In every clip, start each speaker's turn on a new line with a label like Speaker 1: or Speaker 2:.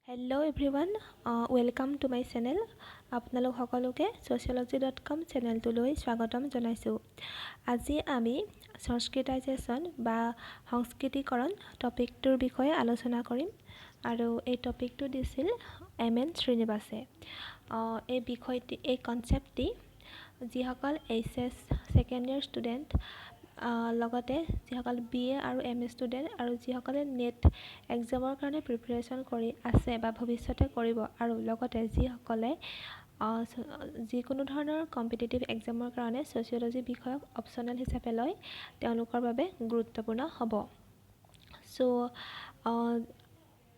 Speaker 1: Hello' everyone, welcome to my channel. আপোনালোক সকলোকে sociology.com চেনেলটোলৈ স্বাগতম জনাইছোঁ। আজি আমি সংস্কৃতাইজেশ্যন বা সংস্কৃতিকৰণ টপিকটোৰ বিষয়ে আলোচনা কৰিম আৰু এই টপিকটো দিছিল এম.এন. শ্ৰীনিবাসে। এই বিষয়টি, এই কনচেপ্টটি যিসকল এইচ.এছ. ছেকেণ্ড ইয়েৰ ষ্টুডেণ্ট, লগতে যিসকল BA আৰু MA ষ্টুডেণ্ট আৰু যিসকলে নেট এক্সামৰ কাৰণে প্ৰিপেৰেশ্যন কৰি আছে বা ভৱিষ্যতে কৰিব, আৰু লগতে যিসকলে যিকোনো ধৰণৰ কম্পিটিটিভ এক্সামৰ কাৰণে ছ'চিয়লজি বিষয়ক অপশ্যনেল হিচাপে লয়, তেওঁলোকৰ বাবে গুৰুত্বপূৰ্ণ হ'ব। চ'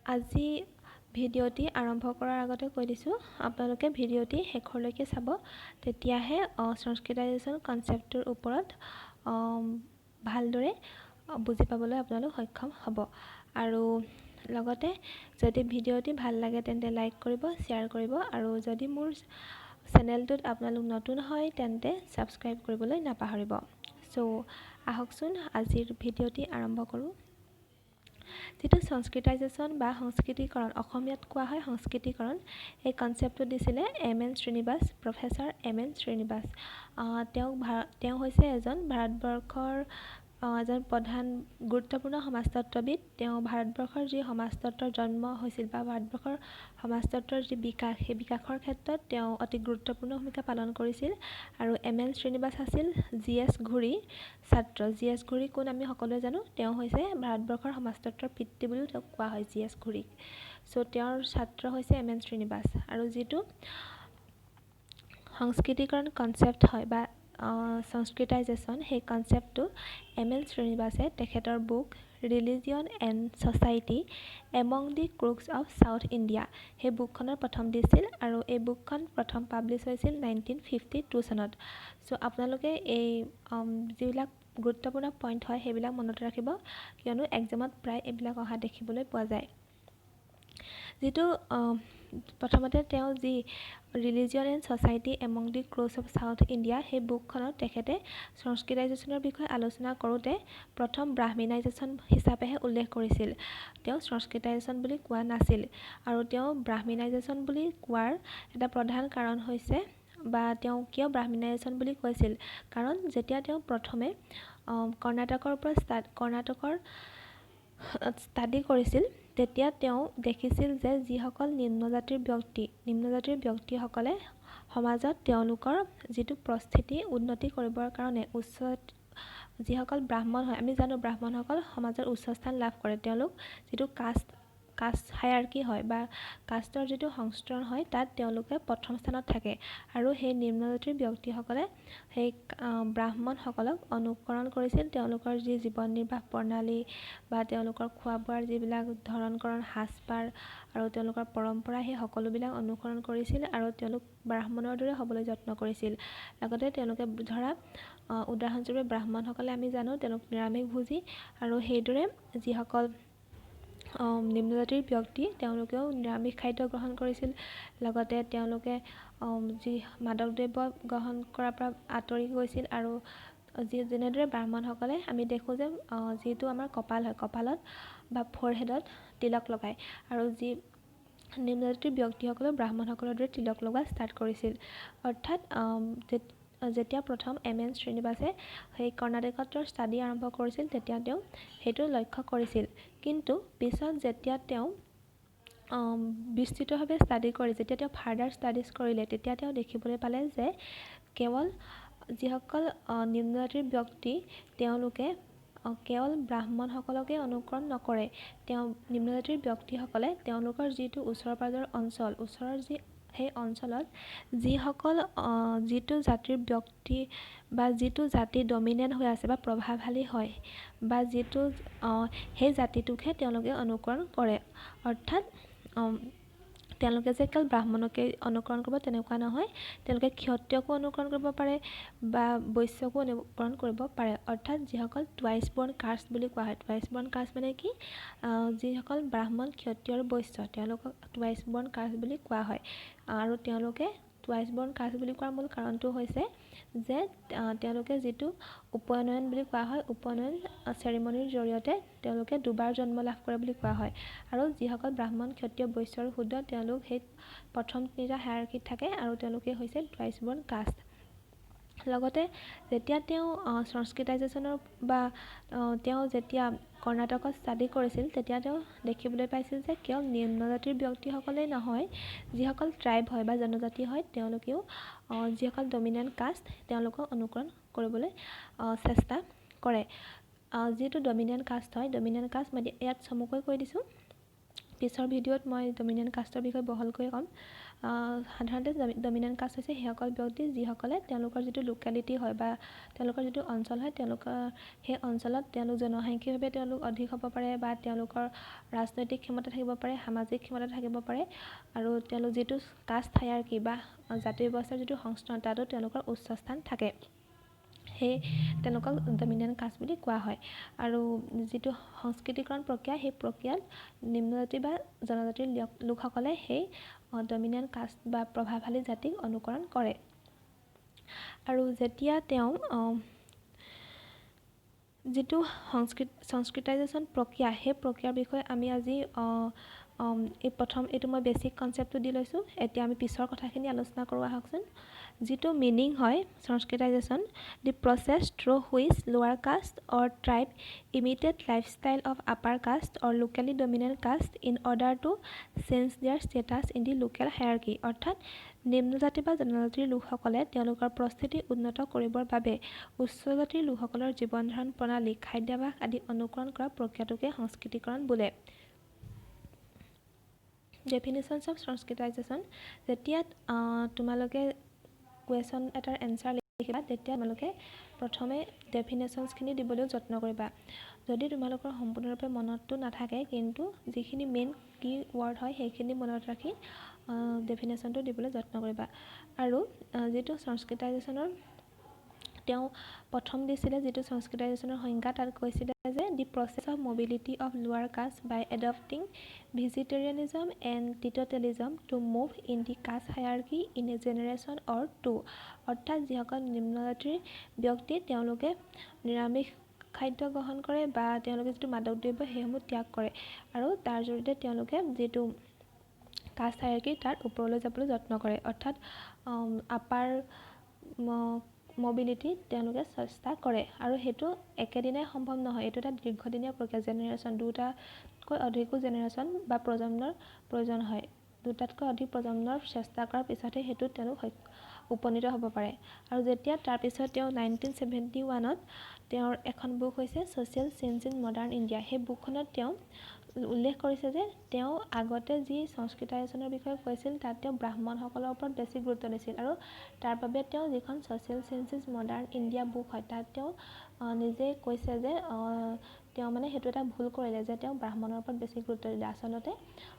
Speaker 1: আজি ভিডিঅ'টি আৰম্ভ কৰাৰ আগতে কৈ দিছোঁ, আপোনালোকে ভিডিঅ'টি শেষলৈকে চাব, তেতিয়াহে সংস্কৃতাইজেশ্যন কনচেপ্টটোৰ ওপৰত ভালদৰে বুজি পাবলৈ আপোনালোক সক্ষম হ'ব। আৰু লগতে যদি ভিডিঅ'টি ভাল লাগে তেন্তে লাইক কৰিব, শ্বেয়াৰ কৰিব, আৰু যদি মোৰ চেনেলটোত আপোনালোক নতুন হয় তেন্তে ছাবস্ক্ৰাইব কৰিবলৈ নাপাহৰিব। চ' আহকচোন আজিৰ ভিডিঅ'টি আৰম্ভ কৰোঁ। যিটো সংস্কৃতাইজেশ্যন বা সংস্কৃতিকৰণ, অসমীয়াত কোৱা হয় সংস্কৃতিকৰণ, এই কনচেপ্টটো দিছিলে MN. Srinivas, professor MN. Srinivas. তেওঁ হৈছে এজন ভাৰতবৰ্ষৰ এজন প্ৰধান গুৰুত্বপূৰ্ণ সমাজতত্ত্ববিদ। তেওঁ ভাৰতবৰ্ষৰ যি সমাজতত্ত্বৰ জন্ম হৈছিল বা ভাৰতবৰ্ষৰ সমাজতত্ত্বৰ যি বিকাশ, সেই বিকাশৰ ক্ষেত্ৰত তেওঁ অতি গুৰুত্বপূৰ্ণ ভূমিকা পালন কৰিছিল। আৰু এম.এন. শ্ৰীনিবাস আছিল G.S. ঘুৰিৰ ছাত্ৰ। G.S. ঘুৰি কোন আমি সকলোৱে জানো, তেওঁ হৈছে ভাৰতবৰ্ষৰ সমাজতত্ত্বৰ পিতৃ বুলিও তেওঁক কোৱা হয়, G.S. ঘুৰিক। চ' তেওঁৰ ছাত্ৰ হৈছে এম.এন. শ্ৰীনিবাস। আৰু যিটো সংস্কৃতিকৰণ কনচেপ্ট হয় বা সংস্কৃতাইজেশ্যন, সেই কনচেপ্টটো এম.এন. শ্ৰীনিবাসে তেখেতৰ book religion and society among the Crooks of south India, সেই বুকখনৰ প্ৰথম দিছিল, আৰু এই বুকখন প্ৰথম পাব্লিছ হৈছিল 1952 চনত। চ' আপোনালোকে এই যিবিলাক গুৰুত্বপূৰ্ণ পইণ্ট হয় সেইবিলাক মনত ৰাখিব, কিয়নো এক্সামত প্ৰায় এইবিলাক অহা দেখিবলৈ পোৱা যায়। যিটো প্ৰথমতে তেওঁ যি religion and society among the Crooks of south India, সেই বুকখনত তেখেতে সংস্কৃতাইজেশ্যনৰ বিষয়ে আলোচনা কৰোঁতে প্ৰথম ব্ৰাহ্মিনাইজেশ্যন হিচাপেহে উল্লেখ কৰিছিল। তেওঁ সংস্কৃতাইজেশ্যন বুলি কোৱা নাছিল। আৰু তেওঁ ব্ৰাহ্মিনাইজেশ্যন বুলি কোৱাৰ এটা প্ৰধান কাৰণ হৈছে, বা তেওঁ কিয় ব্ৰাহ্মিনাইজেশ্যন বুলি কৈছিল, কাৰণ যেতিয়া তেওঁ প্ৰথমে কৰ্ণাটকৰ ষ্টাডি কৰিছিল, তেতিয়া তেওঁ দেখিছিল যে যিসকল নিম্নজাতিৰ ব্যক্তিসকলে সমাজত তেওঁলোকৰ যিটো পৰিস্থিতি উন্নতি কৰিবৰ কাৰণে যিসকল ব্ৰাহ্মণ হয়, আমি জানো ব্ৰাহ্মণসকল সমাজৰ উচ্চ স্থান লাভ কৰে, তেওঁলোক যিটো কাষ্ট হায়াৰ্কি হয় বা কাষ্টৰ যিটো সংস্কৰণ হয়, তাত তেওঁলোকে প্ৰথম স্থানত থাকে। আৰু সেই নিম্নজাতিৰ ব্যক্তিসকলে সেই ব্ৰাহ্মণসকলক অনুকৰণ কৰিছিল, তেওঁলোকৰ যি জীৱন নিৰ্বাহ প্ৰণালী বা তেওঁলোকৰ খোৱা বোৱাৰ যিবিলাক ধৰণ-কৰণ, সাজপাৰ আৰু তেওঁলোকৰ পৰম্পৰা, সেই সকলোবিলাক অনুসৰণ কৰিছিল, আৰু তেওঁলোক ব্ৰাহ্মণৰ দৰে হ'বলৈ যত্ন কৰিছিল। লগতে তেওঁলোকে উদাহৰণস্বৰূপে ব্ৰাহ্মণসকলে আমি জানো তেওঁলোক নিৰামিষভোজী, আৰু সেইদৰে যিসকল নিম্নজাতিৰ ব্যক্তি তেওঁলোকেও নিৰামিষ খাদ্য গ্ৰহণ কৰিছিল। লগতে তেওঁলোকে যি মাদক দ্ৰব্য গ্ৰহণ কৰাৰ পৰা আঁতৰি গৈছিল, আৰু যেনেদৰে ব্ৰাহ্মণসকলে আমি দেখোঁ যে যিটো আমাৰ কপাল হয়, কপালত বা ফৰহেডত তিলক লগায়, আৰু যি নিম্নজাতিৰ ব্যক্তিসকলেও ব্ৰাহ্মণসকলৰ দৰে তিলক লগোৱা ষ্টাৰ্ট কৰিছিল। অৰ্থাৎ যেতিয়া প্ৰথম এম.এন. শ্ৰীনিবাসে সেই কৰ্ণাটকত ষ্টাডি আৰম্ভ কৰিছিল, তেতিয়া তেওঁ সেইটো লক্ষ্য কৰিছিল। কিন্তু পিছত যেতিয়া তেওঁ বিস্তৃতভাৱে যেতিয়া তেওঁ ফাৰ্ডাৰ ষ্টাডিজ কৰিলে, তেতিয়া তেওঁ দেখিবলৈ পালে যে কেৱল যিসকল নিম্নজাতিৰ ব্যক্তি, তেওঁলোকে কেৱল ব্ৰাহ্মণসকলকে অনুকৰণ নকৰে। তেওঁ নিম্নজাতিৰ ব্যক্তিসকলে তেওঁলোকৰ যিটো ওচৰ পাজৰৰ অঞ্চল, সেই অঞ্চলত যিটো জাতিৰ ব্যক্তি বা যিটো জাতি ডমিনেণ্ট হৈ আছে বা প্ৰভাৱশালী হয়, বা সেই জাতিটোকহে তেওঁলোকে অনুকৰণ কৰে। অৰ্থাৎ তেওঁলোকে যে কেৱল ব্ৰাহ্মণকে অনুকৰণ কৰিব তেনেকুৱা নহয়, তেওঁলোকে ক্ষত্ৰিয়কো অনুকৰণ কৰিব পাৰে বা বৈশ্যকো অনুকৰণ কৰিব পাৰে। অৰ্থাৎ যিসকল টুৱাইচ বৰ্ণ কাষ্ট বুলি কোৱা হয়, টুৱাইচ বৰ্ণ কাষ্ট মানে কি, যিসকল ব্ৰাহ্মণ, ক্ষত্ৰিয় আৰু বৈশ্য, তেওঁলোকক টুৱাইচ বৰ্ণ কাষ্ট বুলি কোৱা হয়। আৰু তেওঁলোকে টুৱাইচ বৰ্ণ কাষ্ট বুলি কোৱাৰ মূল কাৰণটো হৈছে যে তেওঁলোকে যিটো উপনয়ন বুলি কোৱা হয়, উপনয়ন চেৰিমনিৰ জৰিয়তে তেওঁলোকে দুবাৰ জন্ম লাভ কৰে বুলি কোৱা হয়। আৰু যিসকল ব্ৰাহ্মণ, ক্ষত্ৰিয়, বৈশ্য আৰু শূদ্ৰ তেওঁলোক সেই প্ৰথম তিনিটা হায়াৰকীত থাকে আৰু তেওঁলোকে হৈছে টুৱাইচ বৰ্ণ কাষ্ট। লগতে যেতিয়া তেওঁ সংস্কৃতাইজেশ্যনৰ বা তেওঁ যেতিয়া কৰ্ণাটকত ষ্টাডি কৰিছিল তেতিয়া তেওঁ দেখিবলৈ পাইছিল যে কেৱল নিম্ন জাতিৰ ব্যক্তিসকলেই নহয়, যিসকল ট্ৰাইব হয় বা জনজাতি হয় তেওঁলোকেও যিসকল ডমিনেণ্ট কাষ্ট তেওঁলোকক অনুকৰণ কৰিবলৈ চেষ্টা কৰে। যিটো ডমিনেণ্ট কাষ্ট হয়, ডমিনেণ্ট কাষ্ট মই ইয়াত চমুকৈ কৈ দিছোঁ, পিছৰ ভিডিঅ'ত মই ডমিনেণ্ট কাষ্টৰ বিষয়ে বহলকৈ ক'ম। সাধাৰণতে ডমিনেণ্ট কাষ্ট হৈছে সেইসকল ব্যক্তি যিসকলে তেওঁলোকৰ যিটো লোকেলিটি হয় বা তেওঁলোকৰ যিটো অঞ্চল হয় তেওঁলোকৰ সেই অঞ্চলত তেওঁলোক জনসাংখ্যিকভাৱে তেওঁলোক অধিক হ'ব পাৰে বা তেওঁলোকৰ ৰাজনৈতিক ক্ষমতা থাকিব পাৰে, সামাজিক ক্ষমতা থাকিব পাৰে আৰু তেওঁলোক যিটো কাষ্ট হায়াৰকী বা জাতি ব্যৱস্থাৰ যিটো সংস্থান তাতো তেওঁলোকৰ উচ্চ স্থান থাকে, সেই তেওঁলোকক ডমিনেণ্ট কাষ্ট বুলি কোৱা হয়। আৰু যিটো সংস্কৃতিকৰণ প্ৰক্ৰিয়া, সেই প্ৰক্ৰিয়াত নিম্ন জাতি বা জনজাতিৰ লোকসকলে সেই ডমিনেণ্ট কাষ্ট বা প্ৰভাৱশালী জাতিক অনুকৰণ কৰে। আৰু যেতিয়া তেওঁ যিটো সংস্কৃতাইজেশ্যন প্ৰক্ৰিয়া, সেই প্ৰক্ৰিয়াৰ বিষয়ে আমি আজি এইটো মই বেছিক কনচেপ্টটো দি লৈছোঁ। এতিয়া আমি পিছৰ কথাখিনি আলোচনা কৰোঁ আহকচোন। যিটো মিনিং হয় Sanskritization, the process through which lower caste or tribe imitated lifestyle of upper caste or locally dominant caste in order to change their status in the local hierarchy. অৰ্থাৎ নিম্ন জাতি বা জনজাতিৰ লোকসকলে তেওঁলোকৰ পৰিস্থিতি উন্নত কৰিবৰ বাবে উচ্চ জাতিৰ লোকসকলৰ জীৱন ধাৰণ প্ৰণালী, খাদ্যাভ্যাস আদি অনুকৰণ কৰা প্ৰক্ৰিয়াটোকে সংস্কৃতিকৰণ বোলে। ডেফিনেশ্যনছ অফ সংস্কৃতাইজেশ্যন, যেতিয়া তোমালোকে কুৱেশ্যন এটাৰ এনচাৰ লিখিবা তেতিয়া তোমালোকে প্ৰথমে ডেফিনেশ্যনছখিনি দিবলৈও যত্ন কৰিবা। যদি তোমালোকৰ সম্পূৰ্ণৰূপে মনতটো নাথাকে কিন্তু যিখিনি মেইন কি ৱৰ্ড হয় সেইখিনি মনত ৰাখি ডেফিনেশ্যনটো দিবলৈ যত্ন কৰিবা। আৰু যিটো সংস্কৃতাইজেশ্যনৰ তেওঁ প্ৰথম দিছিলে যিটো সংস্কৃতাইজেশ্যনৰ সংজ্ঞা, তাত কৈছিলে যে the process of mobility of lower caste by adopting vegetarianism and teetotalism to move in the caste hierarchy in a generation or two. অৰ্থাৎ যিসকল নিম্ন জাতিৰ ব্যক্তি তেওঁলোকে নিৰামিষ খাদ্য গ্ৰহণ কৰে বা তেওঁলোকে যিটো মাদক দ্ৰব্য সেইসমূহ ত্যাগ কৰে আৰু তাৰ জৰিয়তে তেওঁলোকে যিটো কাষ্ট হায়াৰকী তাৰ ওপৰলৈ যাবলৈ যত্ন কৰে। অৰ্থাৎ আপাৰ মবিলিটি তেওঁলোকে চেষ্টা কৰে আৰু সেইটো একেদিনাই সম্ভৱ নহয়, এইটো এটা দীৰ্ঘদিনীয়া প্ৰক্ৰিয়া। জেনেৰেশ্যন দুটাতকৈ অধিকো জেনেৰেশ্যন বা প্ৰজন্মৰ প্ৰয়োজন হয়, দুটাতকৈ অধিক প্ৰজন্মৰ চেষ্টা কৰাৰ পিছতহে সেইটো তেওঁলোক উপনীত হ'ব পাৰে। আৰু যেতিয়া তাৰপিছত তেওঁ 1971ত তেওঁৰ এখন বুক হৈছে social change in modern India, সেই বুকখনত তেওঁ উল্লেখ কৰিছে যে তেওঁ আগতে যি সংস্কৃতাইজেশ্যনৰ বিষয়ে কৈছিল তাত তেওঁ ব্ৰাহ্মণসকলৰ ওপৰত বেছি গুৰুত্ব দিছিল আৰু তাৰ বাবে তেওঁ যিখন social change in modern India book হয় তাত তেওঁ নিজে কৈছে যে তেওঁ মানে সেইটো এটা ভুল কৰিলে যে তেওঁ ব্ৰাহ্মণৰ ওপৰত বেছি গুৰুত্ব দিলে। আচলতে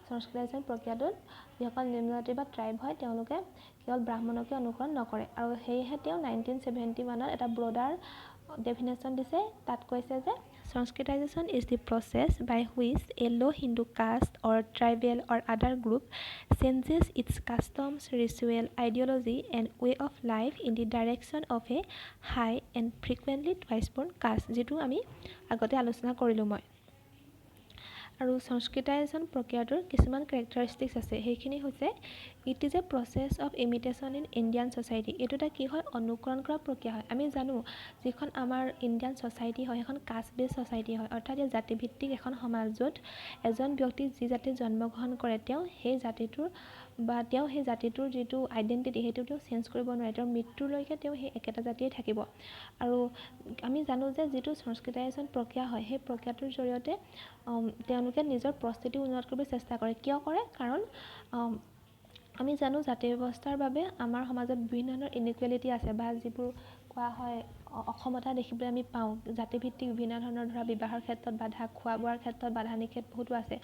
Speaker 1: সংস্কৃতাইজেশ্যন প্ৰক্ৰিয়াটোত যিসকল নিম্ন জাতি বা ট্ৰাইব হয় তেওঁলোকে কেৱল ব্ৰাহ্মণকে অনুকৰণ নকৰে আৰু সেয়েহে তেওঁ 1971ত এটা ব্ৰডাৰ ডেফিনেশ্যন দিছে। তাত কৈছে যে Sanskritization is the process by which a low' Hindu caste or tribal or other group changes its customs, ritual, ideology and way of life in the direction of a high and frequently twice born caste, যিটো আমি আগতে আলোচনা কৰিলোঁ মই। আৰু সংস্কৃতাইজেশ্যন প্ৰক্ৰিয়াটোৰ কিছুমান characteristics আছে, সেইখিনি হৈছে it is a process of imitation in Indian society. এইটো এটা কি হয়, অনুকৰণ কৰা প্ৰক্ৰিয়া হয়। আমি জানো যিখন আমাৰ ইণ্ডিয়ান ছ'চাইটি হয় সেইখন কাষ্ট বেছ ছ'চাইটি হয়, অৰ্থাৎ এই জাতিভিত্তিক এখন সমাজ য'ত এজন ব্যক্তি যি জাতিত জন্মগ্ৰহণ কৰে তেওঁ সেই জাতিটোৰ যিটো আইডেণ্টিটি সেইটো তেওঁ চেঞ্জ কৰিব নোৱাৰে, তেওঁৰ মৃত্যুলৈকে তেওঁ সেই একেটা জাতিয়ে থাকিব। আৰু আমি জানো যে যিটো সংস্কৃতাইজেশ্যন প্ৰক্ৰিয়া হয় সেই প্ৰক্ৰিয়াটোৰ জৰিয়তে তেওঁলোকে নিজৰ পৰিস্থিতি উন্নত কৰিবলৈ চেষ্টা কৰে। কিয় কৰে? কাৰণ আমি জানো জাতি ব্যৱস্থাৰ বাবে আমাৰ সমাজত বিভিন্ন ধৰণৰ ইনইকুৱেলিটি আছে বা যিবোৰ কোৱা হয় অসমতা দেখিবলৈ আমি পাওঁ। জাতিভিত্তিক বিভিন্ন ধৰণৰ ধৰা বিবাহৰ ক্ষেত্ৰত বাধা, খোৱা বোৱাৰ ক্ষেত্ৰত বাধা নিষেধ বহুতো আছে,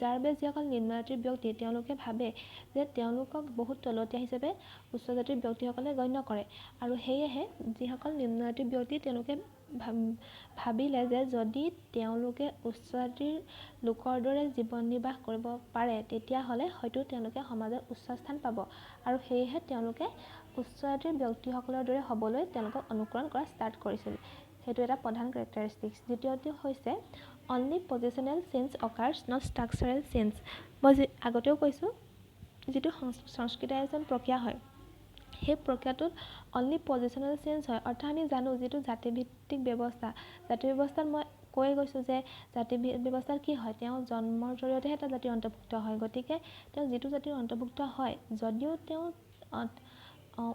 Speaker 1: যাৰ বাবে যিসকল নিম্ন জাতিৰ ব্যক্তি তেওঁলোকে ভাবে যে তেওঁলোকক বহুত তলতীয়া হিচাপে উচ্চ জাতিৰ ব্যক্তিসকলে গণ্য কৰে আৰু সেয়েহে যিসকল নিম্ন জাতিৰ ব্যক্তি তেওঁলোকে ভাবিলে যে যদি তেওঁলোকে উচ্চ জাতিৰ লোকৰ দৰে জীৱন নিৰ্বাহ কৰিব পাৰে তেতিয়াহ'লে হয়তো তেওঁলোকে সমাজত উচ্চ স্থান পাব আৰু সেয়েহে তেওঁলোকে উচ্চ জাতিৰ ব্যক্তিসকলৰ দৰে হ'বলৈ তেওঁলোকক অনুকৰণ কৰা ষ্টাৰ্ট কৰিছিল। সেইটো এটা প্ৰধান কেৰেক্টাৰিষ্টিক্স। দ্বিতীয়টো হৈছে only positional change occurs not structural change. মই আগতেও কৈছোঁ যিটো সংস্কৃতায়জন প্ৰক্ৰিয়া হয় সেই প্ৰক্ৰিয়াটোত অনলি পজিশ্যনেল চেঞ্জ হয়। অৰ্থাৎ আমি জানো যিটো জাতিভিত্তিক ব্যৱস্থা, জাতি ব্যৱস্থাত মই কৈ গৈছোঁ যে জাতি ব্যৱস্থাত কি হয়, তেওঁ জন্মৰ জৰিয়তেহে এটা জাতিৰ অন্তৰ্ভুক্ত হয়। গতিকে তেওঁ যিটো জাতিৰ অন্তৰ্ভুক্ত হয় যদিও তেওঁ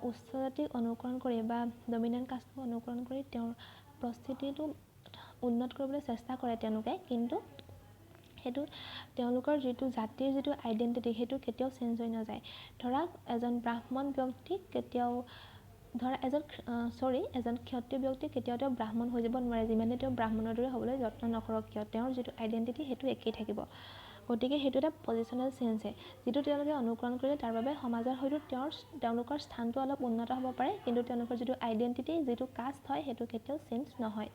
Speaker 1: উচ্চ জাতিক অনুকৰণ কৰি বা ডমিনেণ্ট কাষ্টক অনুকৰণ কৰি তেওঁৰ পৰিস্থিতিটো উন্নত কৰিবলৈ চেষ্টা কৰে তেওঁলোকে, কিন্তু সেইটো তেওঁলোকৰ যিটো জাতিৰ যিটো আইডেণ্টিটি সেইটো কেতিয়াও চেঞ্জ হৈ নাযায়। ধৰা এজন ব্ৰাহ্মণ ব্যক্তিক কেতিয়াও এজন ক্ষত্ৰিয় ব্যক্তি কেতিয়াও তেওঁ ব্ৰাহ্মণ হৈ যাব নোৱাৰে, যিমানে তেওঁ ব্ৰাহ্মণৰ দৰে হ'বলৈ যত্ন নকৰক কিয়, তেওঁৰ যিটো আইডেণ্টিটি সেইটো একেই থাকিব। গতিকে সেইটো এটা পজিশ্যনেল চেঞ্জহে, যিটো তেওঁলোকে অনুকৰণ কৰিলে তাৰ বাবে সমাজত হয়তো তেওঁলোকৰ স্থানটো অলপ উন্নত হ'ব পাৰে, কিন্তু তেওঁলোকৰ যিটো আইডেণ্টিটি যিটো কাষ্ট হয় সেইটো কেতিয়াও চেঞ্জ নহয়।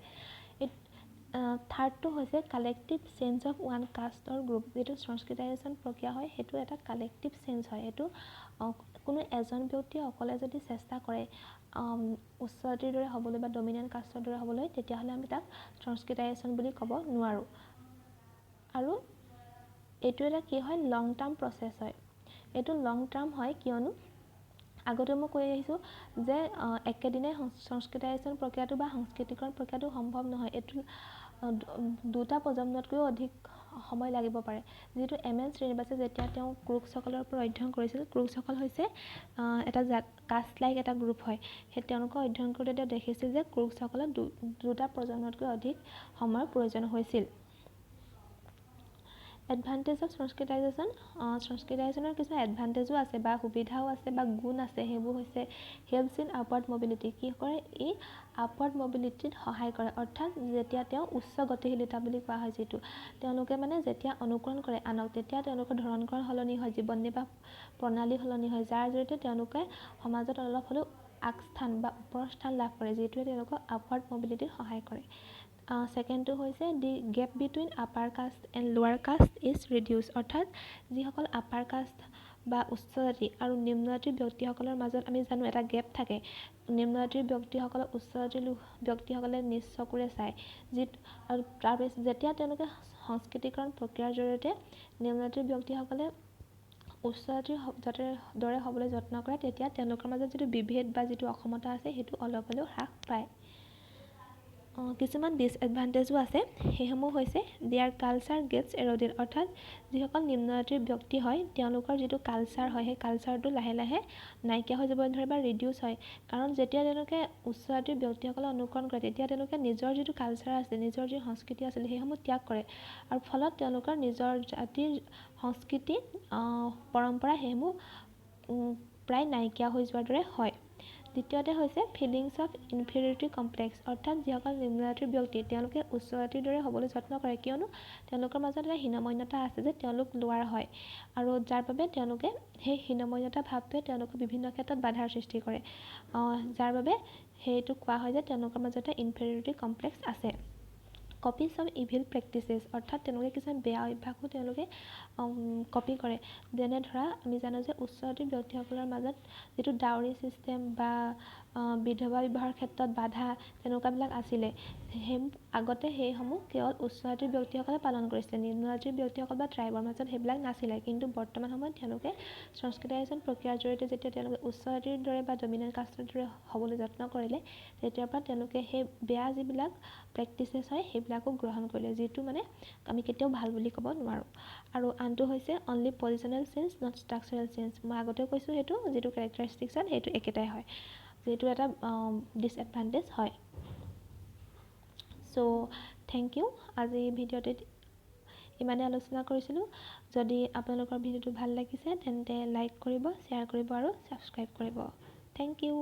Speaker 1: থাৰ্ডটো হৈছে collective change of one caste or group. যিটো সংস্কৃতায়জন প্ৰক্ৰিয়া হয় সেইটো এটা কালেক্টিভ চেঞ্জ হয়। সেইটো কোনো এজন ব্যক্তিয়ে অকলে যদি চেষ্টা কৰে উচ্চ জাতিৰ দৰে হ'বলৈ বা ডমিনেণ্ট কাষ্টৰ দৰে হ'বলৈ, তেতিয়াহ'লে আমি তাক সংস্কৃতায়জন বুলি ক'ব নোৱাৰোঁ। আৰু এইটো এটা কি হয়, লং টাৰ্ম প্ৰচেছ হয়। এইটো লং টাৰ্ম হয় কিয়নো আগতে মই কৈ আহিছোঁ যে একেদিনাই সংস্কৃতায়জন প্ৰক্ৰিয়াটো বা সংস্কৃতিকৰণ প্ৰক্ৰিয়াটো সম্ভৱ নহয়। এইটো দুটা প্ৰজন্মতকৈও অধিক সময় লাগিব পাৰে। যিটো এম.এন. শ্ৰীনিবাসে যেতিয়া তেওঁ ক্ৰুকসকলৰ ওপৰত অধ্যয়ন কৰিছিল, ক্ৰুকসকল হৈছে এটা কাষ্ট লাইক এটা গ্ৰুপ হয়। সেই তেওঁলোকক অধ্যয়ন কৰোঁতে তেওঁ দেখিছিল যে ক্ৰুকসকলৰ দুটা প্ৰজন্মতকৈ অধিক সময়ৰ প্ৰয়োজন হৈছিল। এডভান্টেজ অফ সংস্কৃতায়জন, সংস্কৃতায়জনৰ কিছুমান এডভান্টেজো আছে বা সুবিধাও আছে বা গুণ আছে। সেইবোৰ হৈছে হেল্পছ ইন আপৱাৰ্ড মবিলিটি। কি কৰে, ই আপৱাৰ্ড মবিলিটিত সহায় কৰে। অৰ্থাৎ যেতিয়া তেওঁ উচ্চ গতিশীলতা বুলি কোৱা হয় যিটো, তেওঁলোকে মানে যেতিয়া অনুকৰণ কৰে আনক তেতিয়া তেওঁলোকৰ ধৰণকৰণ সলনি হয়, জীৱন নিৰ্বাহ প্ৰণালী সলনি হয়, যাৰ জৰিয়তে তেওঁলোকে সমাজত অলপ হ'লেও আগস্থান বা ওপৰৰ স্থান লাভ কৰে, যিটোৱে তেওঁলোকক আপৱাৰ্ড মবিলিটিত সহায় কৰে। ছেকেণ্ডটো হৈছে the gap between upper caste and lower caste is reduce. অৰ্থাৎ যিসকল আপাৰ কাষ্ট বা উচ্চ জাতি আৰু নিম্ন জাতিৰ ব্যক্তিসকলৰ মাজত আমি জানো এটা গেপ থাকে। নিম্ন জাতিৰ ব্যক্তিসকলক উচ্চ জাতিৰ ব্যক্তিসকলে নিজ চকুৰে চায়, আৰু তাৰপিছত যেতিয়া তেওঁলোকে সংস্কৃতিকৰণ প্ৰক্ৰিয়াৰ জৰিয়তে নিম্ন জাতিৰ ব্যক্তিসকলে উচ্চ জাতিৰ দৰে হ'বলৈ যত্ন কৰে, তেতিয়া তেওঁলোকৰ মাজত যিটো বিভেদ বা যিটো অসমতা আছে সেইটো অলপ হ'লেও হ্ৰাস পায়। কিছুমান ডিছএডভান্টেজো আছে। সেইসমূহ হৈছে দেয়াৰ কালচাৰ গেটছ এৰ'ডেড। অৰ্থাৎ যিসকল নিম্ন জাতিৰ ব্যক্তি হয় তেওঁলোকৰ যিটো কালচাৰ হয় সেই কালচাৰটো লাহে লাহে নাইকিয়া হৈ যাবলৈ ধৰে বা ৰিডিউচ হয়। কাৰণ যেতিয়া তেওঁলোকে উচ্চ জাতিৰ ব্যক্তিসকলে অনুকৰণ কৰে তেতিয়া তেওঁলোকে নিজৰ যিটো কালচাৰ আছে, নিজৰ যি সংস্কৃতি আছিলে সেইসমূহ ত্যাগ কৰে, আৰু ফলত তেওঁলোকৰ নিজৰ জাতিৰ সংস্কৃতি পৰম্পৰা সেইসমূহ প্ৰায় নাইকিয়া হৈ যোৱাৰ দৰে হয়। দ্বিতীয়তে হৈছে ফিলিংছ অফ ইনফেৰিয়ৰিটি কমপ্লেক্স। অৰ্থাৎ যিসকল নিম্ন জাতিৰ ব্যক্তি তেওঁলোকে উচ্চ জাতিৰ দৰে হ'বলৈ যত্ন কৰে, কিয়নো তেওঁলোকৰ মাজত এটা হীনমন্যতা আছে যে তেওঁলোক লোৱাৰ হয়, আৰু যাৰ বাবে তেওঁলোকে সেই হীনমন্যতা ভাৱটোৱে তেওঁলোকক বিভিন্ন ক্ষেত্ৰত বাধাৰ সৃষ্টি কৰে, যাৰ বাবে সেইটো কোৱা হয় যে তেওঁলোকৰ মাজত এটা ইনফেৰিয়ৰিটি কমপ্লেক্স আছে। Copies of evil practices. অৰ্থাৎ তেওঁলোকে কিছুমান বেয়া অভ্যাসো তেওঁলোকে কপি কৰে। যেনে ধৰা আমি জানো যে উচ্চ জাতিৰ ব্যক্তিসকলৰ মাজত যিটো ডাউৰী ছিষ্টেম বা বিধৱা বিবাহৰ ক্ষেত্ৰত বাধা তেনেকুৱাবিলাক আছিলে, আগতে সেইসমূহ কেৱল উচ্চ জাতিৰ ব্যক্তিসকলে পালন কৰিছিলে, নিম্ন জাতিৰ ব্যক্তিসকল বা ট্ৰাইবৰ মাজত সেইবিলাক নাছিলে। কিন্তু বৰ্তমান সময়ত তেওঁলোকে সংস্কৃতায়জন প্ৰক্ৰিয়াৰ জৰিয়তে যেতিয়া তেওঁলোকে উচ্চ জাতিৰ দৰে বা ডমিনেণ্ট কাষ্টৰ দৰে হ'বলৈ যত্ন কৰিলে, তেতিয়াৰ পৰা তেওঁলোকে সেই বেয়া যিবিলাক প্ৰেক্টিচেছ হয় সেইবিলাকো গ্ৰহণ কৰিলে, যিটো মানে আমি কেতিয়াও ভাল বুলি ক'ব নোৱাৰোঁ। আৰু আনটো হৈছে only positional change not structural change. মই আগতে কৈছোঁ সেইটো যিটো কেৰেক্টাৰিষ্টিক্স হয় সেইটো একেটাই হয়, যিটো এটা ডিছএডভান্টেজ হয়। চ' থেংক ইউ। আজি ভিডিঅ'টিত ইমানে আলোচনা কৰিছিলোঁ। যদি আপোনালোকৰ ভিডিঅ'টো ভাল লাগিছে তেন্তে লাইক কৰিব, শ্বেয়াৰ কৰিব আৰু ছাবস্ক্ৰাইব কৰিব। Thank U.